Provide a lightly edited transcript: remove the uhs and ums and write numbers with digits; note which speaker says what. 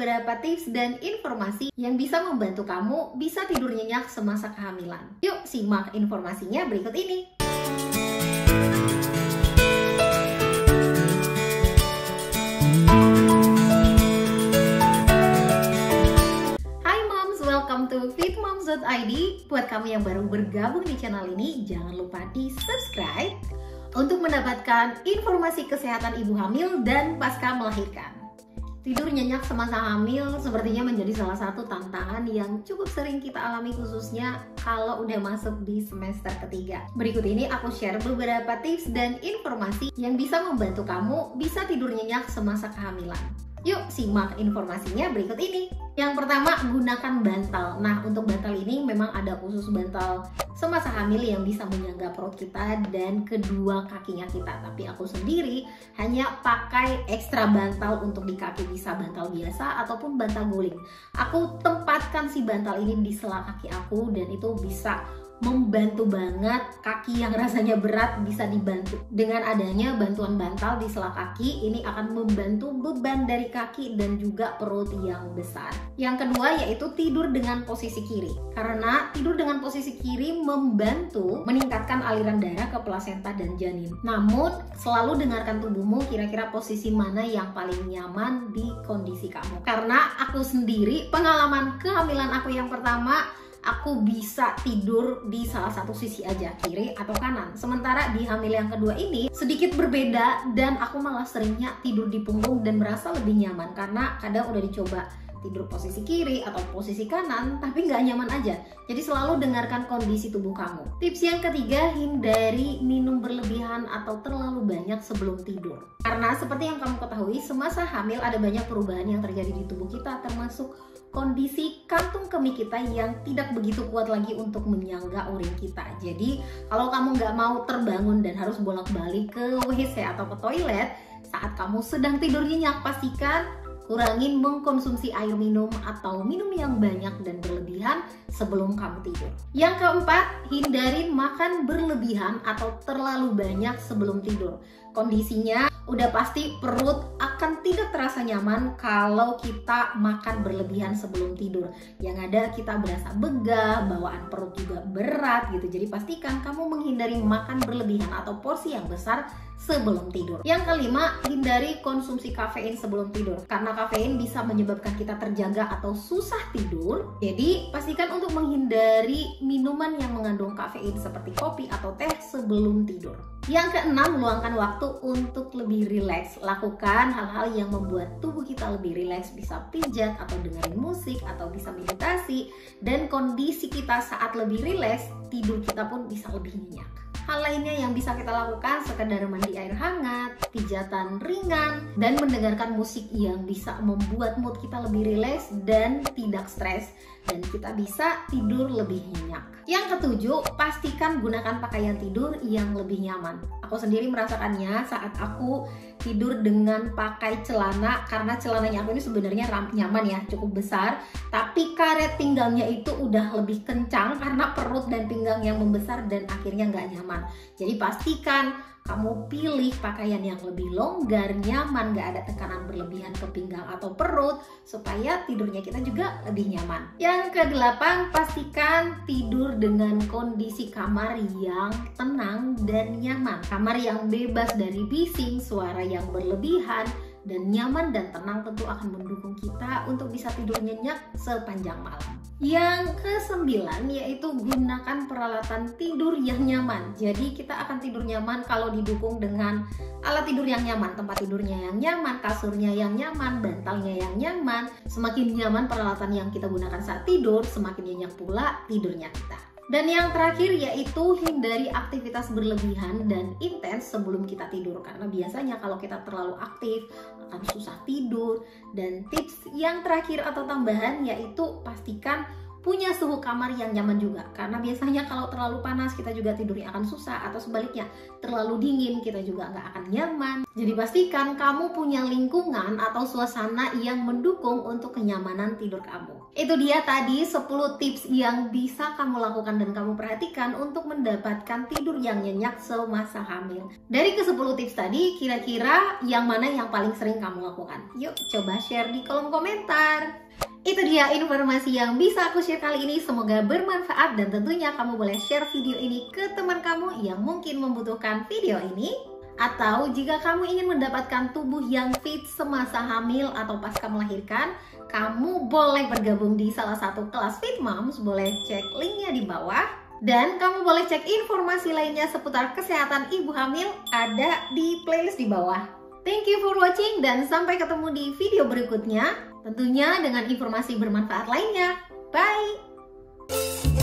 Speaker 1: beberapa tips dan informasi yang bisa membantu kamu bisa tidur nyenyak semasa kehamilan. Yuk simak informasinya berikut ini. Hai moms, welcome to fitmoms.id. Buat kamu yang baru bergabung di channel ini, jangan lupa di subscribe untuk mendapatkan informasi kesehatan ibu hamil dan pasca melahirkan. Tidur nyenyak semasa hamil sepertinya menjadi salah satu tantangan yang cukup sering kita alami, khususnya kalau udah masuk di semester ketiga. Berikut ini aku share beberapa tips dan informasi yang bisa membantu kamu bisa tidur nyenyak semasa kehamilan. Yuk simak informasinya berikut ini. Yang pertama, gunakan bantal. Nah, untuk bantal ini memang ada khusus bantal semasa hamil yang bisa menyangga perut kita dan kedua kakinya kita. Tapi aku sendiri hanya pakai ekstra bantal untuk di kaki, bisa bantal biasa ataupun bantal guling. Aku tempatkan si bantal ini di sela kaki aku dan itu bisa membantu banget. Kaki yang rasanya berat bisa dibantu. Dengan adanya bantuan bantal di sela kaki, ini akan membantu beban dari kaki dan juga perut yang besar. Yang kedua yaitu tidur dengan posisi kiri. Karena tidur dengan posisi kiri membantu meningkatkan aliran darah ke plasenta dan janin. Namun selalu dengarkan tubuhmu, kira-kira posisi mana yang paling nyaman di kondisi kamu. Karena aku sendiri, pengalaman kehamilan aku yang pertama, aku bisa tidur di salah satu sisi aja, kiri atau kanan. Sementara di hamil yang kedua ini sedikit berbeda dan aku malah seringnya tidur di punggung dan merasa lebih nyaman. Karena kadang udah dicoba tidur posisi kiri atau posisi kanan tapi nggak nyaman aja. Jadi selalu dengarkan kondisi tubuh kamu. Tips yang ketiga, hindari minum berlebihan atau terlalu banyak sebelum tidur. Karena seperti yang kamu ketahui, semasa hamil ada banyak perubahan yang terjadi di tubuh kita, termasuk kondisi kantung kemih kita yang tidak begitu kuat lagi untuk menyangga urin kita. Jadi kalau kamu nggak mau terbangun dan harus bolak-balik ke WC atau ke toilet saat kamu sedang tidur nyenyak, pastikan kurangin mengkonsumsi air minum atau minum yang banyak dan berlebihan sebelum kamu tidur. Yang keempat, hindarin makan berlebihan atau terlalu banyak sebelum tidur. Kondisinya udah pasti perut akan tidak terasa nyaman kalau kita makan berlebihan sebelum tidur. Yang ada kita berasa begah, bawaan perut juga berat gitu. Jadi pastikan kamu menghindari makan berlebihan atau porsi yang besar sebelum tidur. Yang kelima, hindari konsumsi kafein sebelum tidur. Karena kafein bisa menyebabkan kita terjaga atau susah tidur. Jadi pastikan untuk menghindari minuman yang mengandung kafein seperti kopi atau teh sebelum tidur. Yang keenam, luangkan waktu untuk lebih rileks. Lakukan hal-hal yang membuat tubuh kita lebih rileks. Bisa pijat atau dengerin musik atau bisa meditasi. Dan kondisi kita saat lebih rileks, tidur kita pun bisa lebih nyenyak. Hal lainnya yang bisa kita lakukan, sekedar mandi air hangat, pijatan ringan, dan mendengarkan musik yang bisa membuat mood kita lebih rileks dan tidak stres, dan kita bisa tidur lebih nyenyak. Yang ketujuh, pastikan gunakan pakaian tidur yang lebih nyaman. Aku sendiri merasakannya saat aku tidur dengan pakai celana, karena celananya aku ini sebenarnya nyaman ya, cukup besar, tapi karet pinggangnya itu udah lebih kencang karena perut dan pinggang yang membesar dan akhirnya nggak nyaman. Jadi pastikan kamu pilih pakaian yang lebih longgar, nyaman, gak ada tekanan berlebihan ke pinggang atau perut, supaya tidurnya kita juga lebih nyaman. Yang kedelapan, pastikan tidur dengan kondisi kamar yang tenang dan nyaman. Kamar yang bebas dari bising, suara yang berlebihan, dan nyaman dan tenang tentu akan mendukung kita untuk bisa tidur nyenyak sepanjang malam. Yang kesembilan yaitu gunakan peralatan tidur yang nyaman. Jadi kita akan tidur nyaman kalau didukung dengan alat tidur yang nyaman, tempat tidurnya yang nyaman, kasurnya yang nyaman, bantalnya yang nyaman. Semakin nyaman peralatan yang kita gunakan saat tidur, semakin nyenyak pula tidurnya kita. Dan yang terakhir yaitu hindari aktivitas berlebihan dan intens sebelum kita tidur. Karena biasanya kalau kita terlalu aktif akan susah tidur. Dan tips yang terakhir atau tambahan yaitu pastikan punya suhu kamar yang nyaman juga. Karena biasanya kalau terlalu panas kita juga tidurnya akan susah, atau sebaliknya terlalu dingin kita juga nggak akan nyaman. Jadi pastikan kamu punya lingkungan atau suasana yang mendukung untuk kenyamanan tidur kamu. Itu dia tadi 10 tips yang bisa kamu lakukan dan kamu perhatikan untuk mendapatkan tidur yang nyenyak semasa hamil. Dari ke 10 tips tadi, kira-kira yang mana yang paling sering kamu lakukan? Yuk coba share di kolom komentar. Itu dia informasi yang bisa aku share kali ini, semoga bermanfaat dan tentunya kamu boleh share video ini ke teman kamu yang mungkin membutuhkan video ini. Atau jika kamu ingin mendapatkan tubuh yang fit semasa hamil atau pasca melahirkan, kamu boleh bergabung di salah satu kelas Fit Moms, boleh cek linknya di bawah. Dan kamu boleh cek informasi lainnya seputar kesehatan ibu hamil ada di playlist di bawah. Thank you for watching dan sampai ketemu di video berikutnya. Tentunya dengan informasi bermanfaat lainnya. Bye!